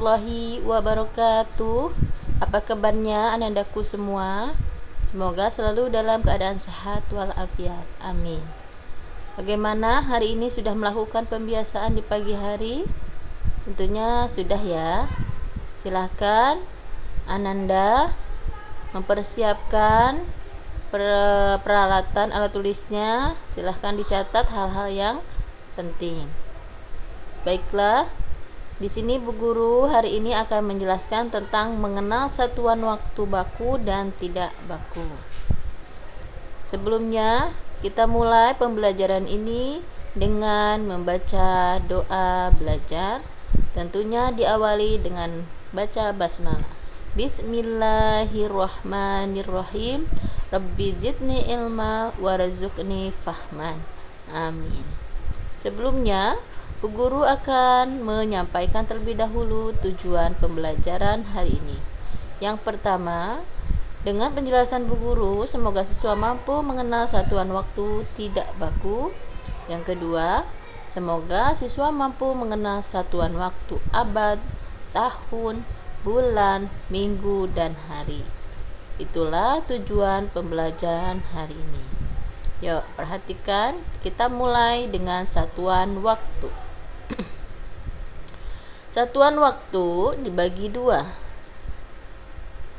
warahmatullahi wabarakatuh. Apa kabarnya anandaku semua? Semoga selalu dalam keadaan sehat walafiat. Amin. Bagaimana hari ini, sudah melakukan pembiasaan di pagi hari? Tentunya sudah ya. Silahkan Ananda mempersiapkan peralatan alat tulisnya. Silahkan dicatat hal-hal yang penting. Baiklah, di sini Bu Guru hari ini akan menjelaskan tentang mengenal satuan waktu baku dan tidak baku. Sebelumnya, kita mulai pembelajaran ini dengan membaca doa belajar. Tentunya diawali dengan baca basmalah. Bismillahirrahmanirrahim. Rabbi zidni ilma warzuqni fahman. Amin. Sebelumnya, Bu Guru akan menyampaikan terlebih dahulu tujuan pembelajaran hari ini. Yang pertama, dengan penjelasan Bu Guru, semoga siswa mampu mengenal satuan waktu tidak baku. Yang kedua, semoga siswa mampu mengenal satuan waktu abad, tahun, bulan, minggu, dan hari. Itulah tujuan pembelajaran hari ini. Yuk, perhatikan, kita mulai dengan satuan waktu. Satuan waktu dibagi dua,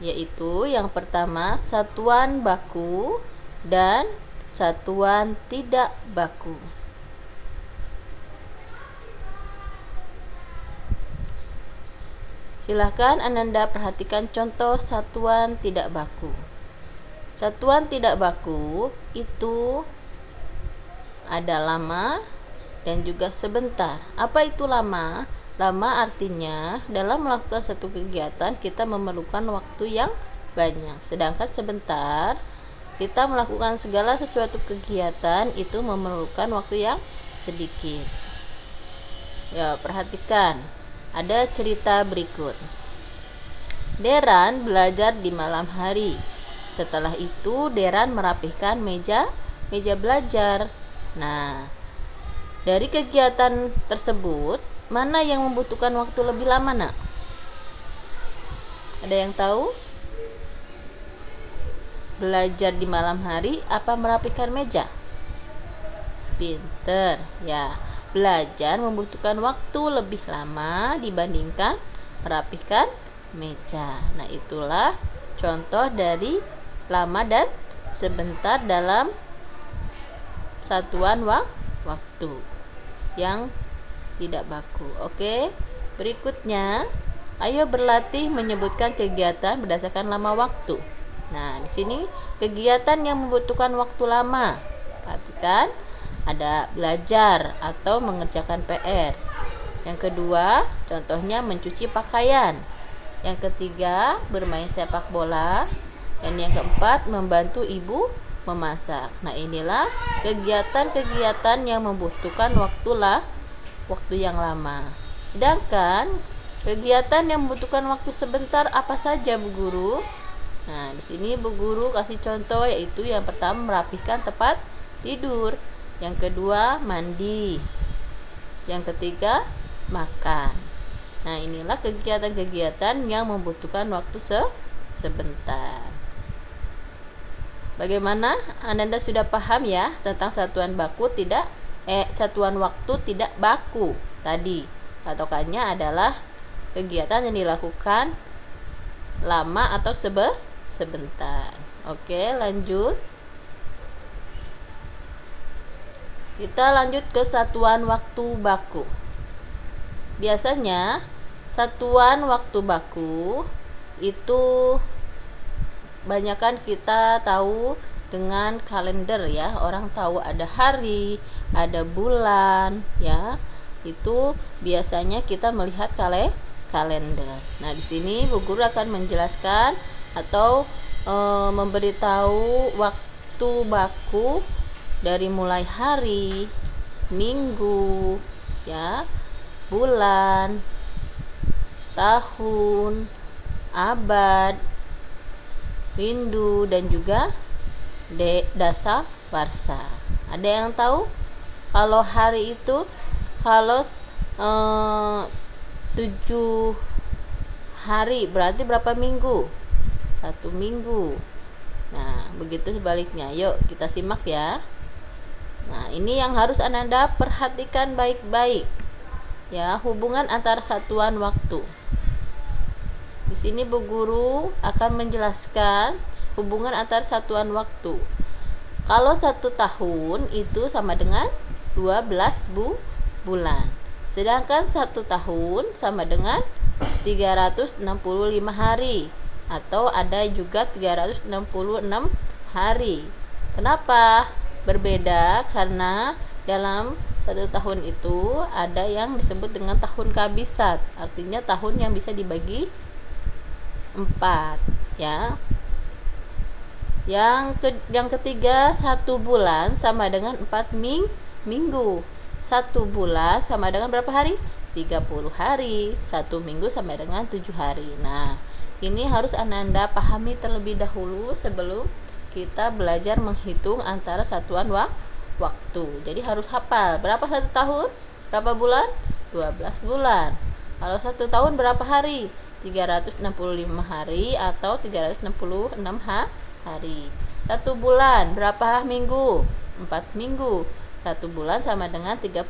yaitu yang pertama satuan baku dan satuan tidak baku. Silahkan Ananda perhatikan contoh satuan tidak baku. Satuan tidak baku itu ada lama dan juga sebentar. Apa itu lama? Lama artinya dalam melakukan satu kegiatan kita memerlukan waktu yang banyak. Sedangkan sebentar, kita melakukan segala sesuatu kegiatan itu memerlukan waktu yang sedikit. Ya, perhatikan. Ada cerita berikut. Deran belajar di malam hari. Setelah itu Deran merapihkan meja belajar. Nah, dari kegiatan tersebut, mana yang membutuhkan waktu lebih lama, nak? Ada yang tahu? Belajar di malam hari apa merapihkan meja? Pinter, ya. Belajar membutuhkan waktu lebih lama dibandingkan merapihkan meja. Nah, itulah contoh dari lama dan sebentar dalam satuan waktu yang tidak baku. Oke, berikutnya, ayo berlatih menyebutkan kegiatan berdasarkan lama waktu. Nah, di sini kegiatan yang membutuhkan waktu lama. Perhatikan, ada belajar atau mengerjakan PR. Yang kedua, contohnya mencuci pakaian. Yang ketiga, bermain sepak bola. Dan yang keempat, membantu ibu memasak. Nah, inilah kegiatan-kegiatan yang membutuhkan waktu yang lama. Sedangkan kegiatan yang membutuhkan waktu sebentar apa saja, Bu Guru? Nah, di sini Bu Guru kasih contoh, yaitu yang pertama merapihkan tempat tidur, yang kedua mandi, yang ketiga makan. Nah, inilah kegiatan-kegiatan yang membutuhkan waktu sebentar. Bagaimana? Ananda sudah paham ya tentang satuan waktu tidak baku tadi. Patokannya adalah kegiatan yang dilakukan lama atau sebentar. Oke, lanjut. Kita lanjut ke satuan waktu baku. Biasanya satuan waktu baku itu banyakan kita tahu dengan kalender ya. Orang tahu ada hari, ada bulan ya. Itu biasanya kita melihat kalender. Nah, di sini Bu Guru akan menjelaskan atau memberitahu waktu baku dari mulai hari, minggu, ya, bulan, tahun, abad, rindu, dan juga dasawarsa. Ada yang tahu kalau hari itu, kalau 7 hari berarti berapa minggu? 1 minggu. Nah, begitu sebaliknya. Yuk kita simak ya. Nah, ini yang harus Ananda perhatikan baik-baik. Ya, hubungan antar satuan waktu. Di sini Bu Guru akan menjelaskan hubungan antar satuan waktu. Kalau 1 tahun itu sama dengan 12 bulan. Sedangkan 1 tahun sama dengan 365 hari, atau ada juga 366 hari. Kenapa berbeda? Karena dalam 1 tahun itu ada yang disebut dengan tahun kabisat, artinya tahun yang bisa dibagi 4 ya. Yang ketiga, 1 bulan sama dengan 4 minggu. 1 bulan sama dengan berapa hari? 30 hari. 1 minggu sama dengan 7 hari. Nah, ini harus Ananda pahami terlebih dahulu sebelum kita belajar menghitung antara satuan waktu. Jadi harus hafal berapa 1 tahun, berapa bulan? 12 bulan. Kalau 1 tahun berapa hari? 365 hari atau 366 hari. 1 bulan berapa minggu? 4 minggu. 1 bulan sama dengan 30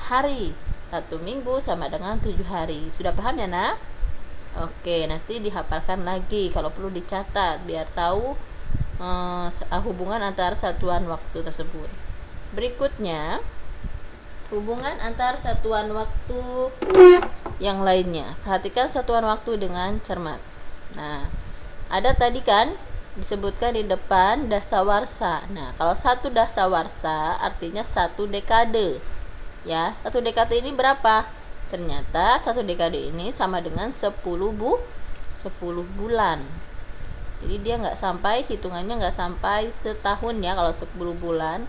hari. 1 minggu sama dengan 7 hari. Sudah paham ya, Nak? Oke, nanti dihafalkan lagi kalau perlu dicatat biar tahu hubungan antara satuan waktu tersebut. Berikutnya, hubungan antar satuan waktu yang lainnya. Perhatikan satuan waktu dengan cermat. Nah, ada tadi kan disebutkan di depan dasawarsa. Nah, kalau 1 dasawarsa artinya 1 dekade. Ya, 1 dekade ini berapa? Ternyata 1 dekade ini sama dengan 10 bulan. Jadi dia hitungannya nggak sampai setahun ya. Kalau 10 bulan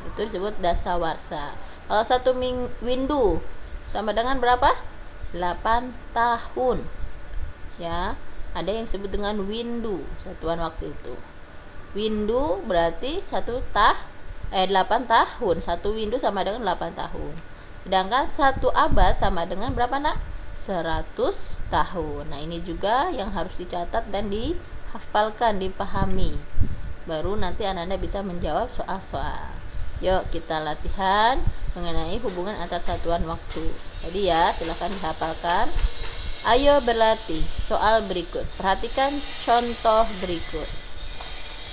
itu disebut dasawarsa. Kalau 1 windu sama dengan berapa? 8 tahun. Ya, ada yang disebut dengan windu, satuan waktu itu. Windu berarti 8 tahun. 1 windu sama dengan 8 tahun. Sedangkan 1 abad sama dengan berapa, Nak? 100 tahun. Nah, ini juga yang harus dicatat dan dihafalkan, dipahami. Baru nanti Ananda bisa menjawab soal-soal. Yuk kita latihan mengenai hubungan antar satuan waktu. Jadi ya, silahkan dihafalkan. Ayo berlatih. Soal berikut. Perhatikan contoh berikut.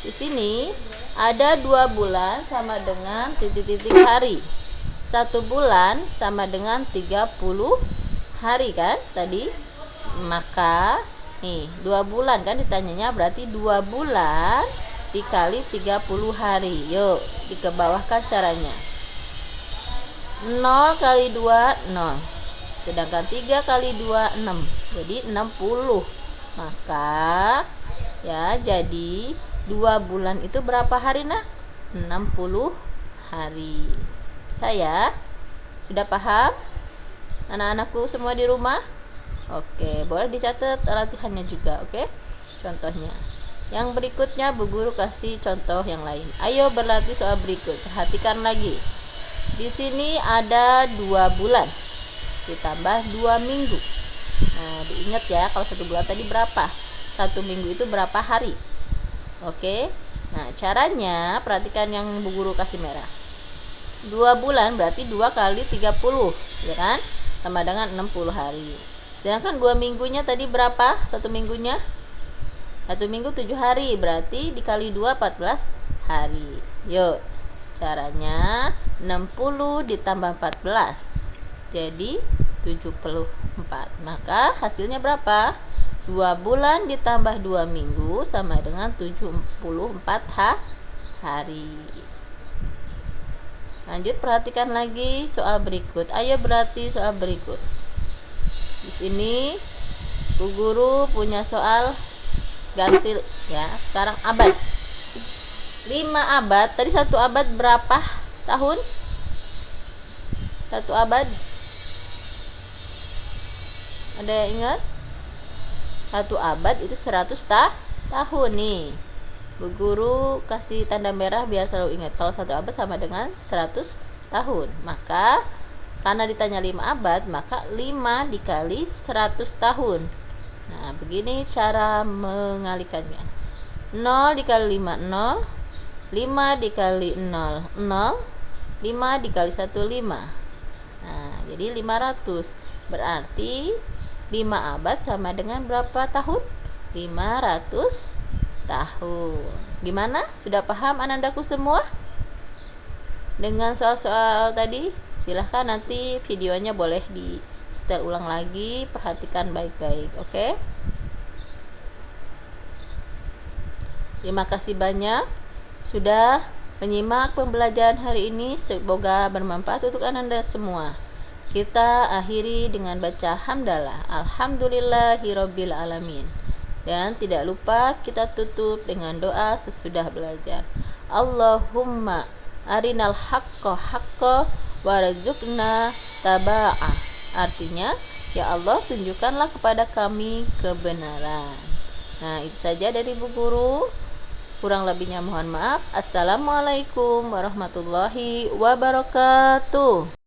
Di sini ada 2 bulan sama dengan titik-titik hari. 1 bulan sama dengan 30 hari kan tadi. Maka nih 2 bulan kan ditanyanya, berarti 2 bulan dikali 30 hari. Yuk dikebawahkan caranya. 0 kali 2 0. Sedangkan 3 kali 2 6. Jadi 60. Maka ya jadi 2 bulan itu berapa hari, Nah? 60 hari. Saya sudah paham? Anak-anakku semua di rumah? Oke, boleh dicatat latihannya juga, oke? Contohnya. Yang berikutnya Bu Guru kasih contoh yang lain. Ayo berlatih soal berikut. Perhatikan lagi. Di sini ada 2 bulan ditambah 2 minggu. Nah, diingat ya, kalau 1 bulan tadi berapa? 1 minggu itu berapa hari? Oke. Nah, caranya perhatikan yang Bu Guru kasih merah. 2 bulan berarti 2 kali 30, ya kan? Sama dengan 60 hari. Sedangkan 2 minggunya tadi berapa? 1 minggunya? 1 minggu 7 hari, berarti dikali 2 14 hari. Yuk, caranya 60 ditambah 14. Jadi 74. Maka hasilnya berapa? 2 bulan ditambah 2 minggu sama dengan 74 hari. Lanjut, perhatikan lagi soal berikut. Ayo berarti soal berikut. Di sini Bu Guru punya soal ganti ya. Sekarang abad. 5 abad. Tadi 1 abad berapa tahun? 1 abad. Ada yang ingat? 1 abad itu 100 tahun nih. Bu Guru kasih tanda merah biar selalu ingat. Kalau 1 abad sama dengan 100 tahun. Maka karena ditanya 5 abad, maka 5 dikali 100 tahun. Nah, begini cara mengalikannya. 0 dikali 5, 0. 5 dikali 0, 0. 5 dikali 1, 5. Nah, jadi 500. Berarti 5 abad sama dengan berapa tahun? 500 tahun. Gimana? Sudah paham anandaku semua? Dengan soal-soal tadi, silahkan nanti videonya boleh di setel ulang lagi, perhatikan baik-baik, oke? Terima kasih banyak sudah menyimak pembelajaran hari ini, semoga bermanfaat untuk Ananda semua. Kita akhiri dengan baca hamdalah, alhamdulillahirabbil alamin. Dan tidak lupa kita tutup dengan doa sesudah belajar. Allahumma arinal haqqo haqqo warzuqna taba'ah. Artinya, ya Allah, tunjukkanlah kepada kami kebenaran. Nah, itu saja dari Bu Guru. Kurang lebihnya mohon maaf. Assalamualaikum warahmatullahi wabarakatuh.